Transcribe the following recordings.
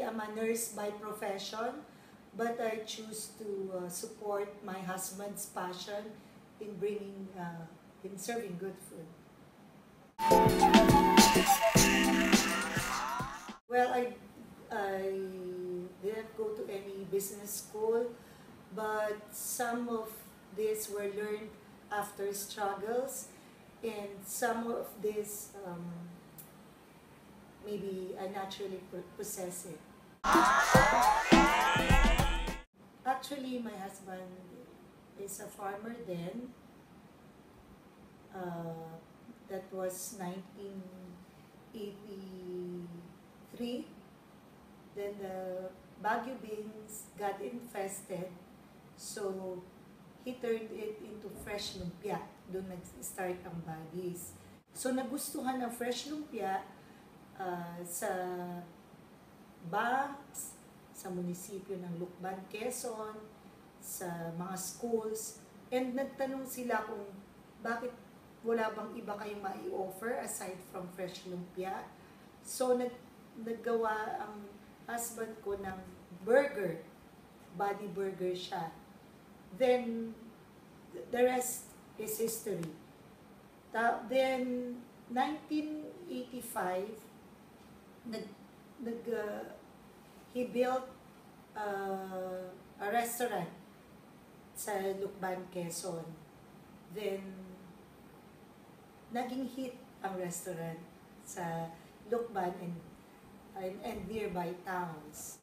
am a nurse by profession, but I choose to support my husband's passion in in serving good food. Well, I didn't go to any business school, but some of these were learned after struggles, and some of this maybe I naturally possess it. Actually, my husband is a farmer then. That was 1983. Then the Baguio beans got infested, so he turned it into fresh lumpia. Doon nag-start ang Baggies. So nagustuhan ng fresh lumpia sa banks, sa munisipyo ng Lucban, Quezon, sa mga schools, and nagtanong sila kung bakit wala bang iba kayong mai-offer aside from fresh lumpia. So naggawa ang husband ko ng burger, body burger siya. Then the rest is history. Then 1985, he built a restaurant sa Lucban, Quezon. Then, naging hit ang restaurant sa Lucban and nearby towns.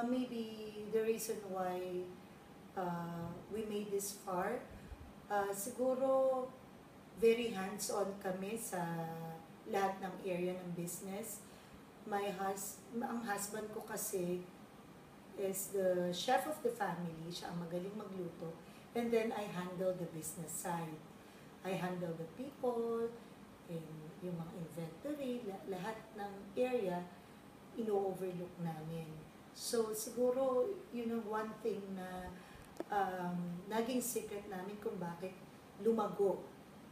Maybe the reason why we made this far, siguro very hands-on kami sa lahat ng area ng business. Ang husband ko kasi is the chef of the family. Siya ang magaling magluto. And then I handle the business side. I handle the people, and yung mga inventory, lahat ng area, ino-overlook namin. So siguro, one thing na naging secret namin kung bakit lumago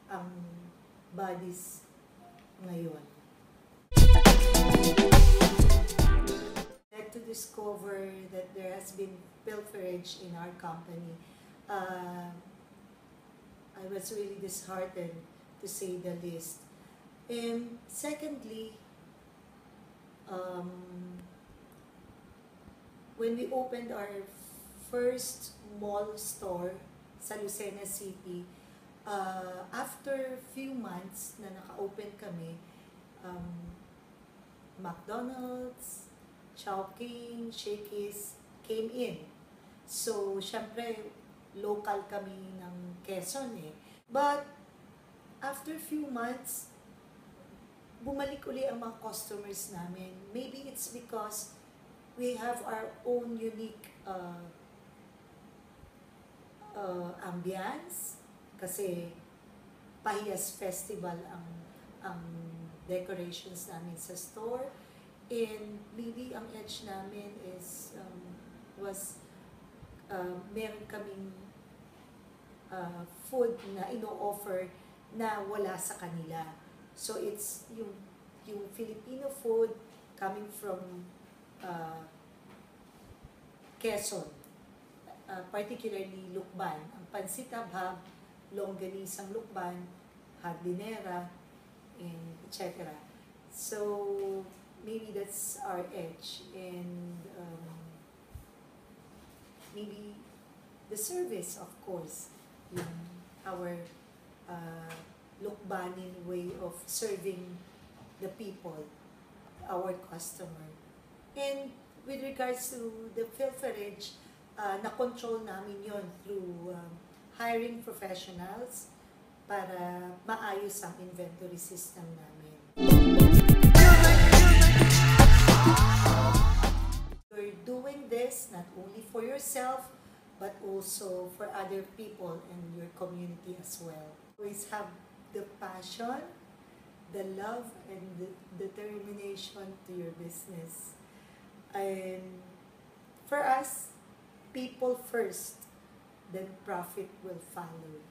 ang Buddies ngayon. To discover that there has been pilferage in our company, I was really disheartened, to say the least. And secondly, when we opened our first mall store sa Lucena City, after few months na naka-open kami, McDonald's, Chowking, Shakey's came in. So, syempre, local kami ng Quezon eh. But, after few months, bumalik uli ang mga customers namin. Maybe it's because we have our own unique ambience. Kasi, Pahiyas Festival ang decorations namin sa store. And maybe ang edge namin is meron kaming food na ino-offer na wala sa kanila. So it's yung Filipino food coming from Quezon, particularly Lucban. Ang pansit abhab, longganisang Lucban, hardinera, and etc. So maybe that's our edge, and maybe the service, of course, our Lucbanin way of serving the people, our customer. And with regards to the pilferage, na-control namin yon through hiring professionals para maayos ang inventory system namin. You're doing this not only for yourself, but also for other people in your community as well. Always have the passion, the love, and the determination to your business. And for us, people first, then profit will follow.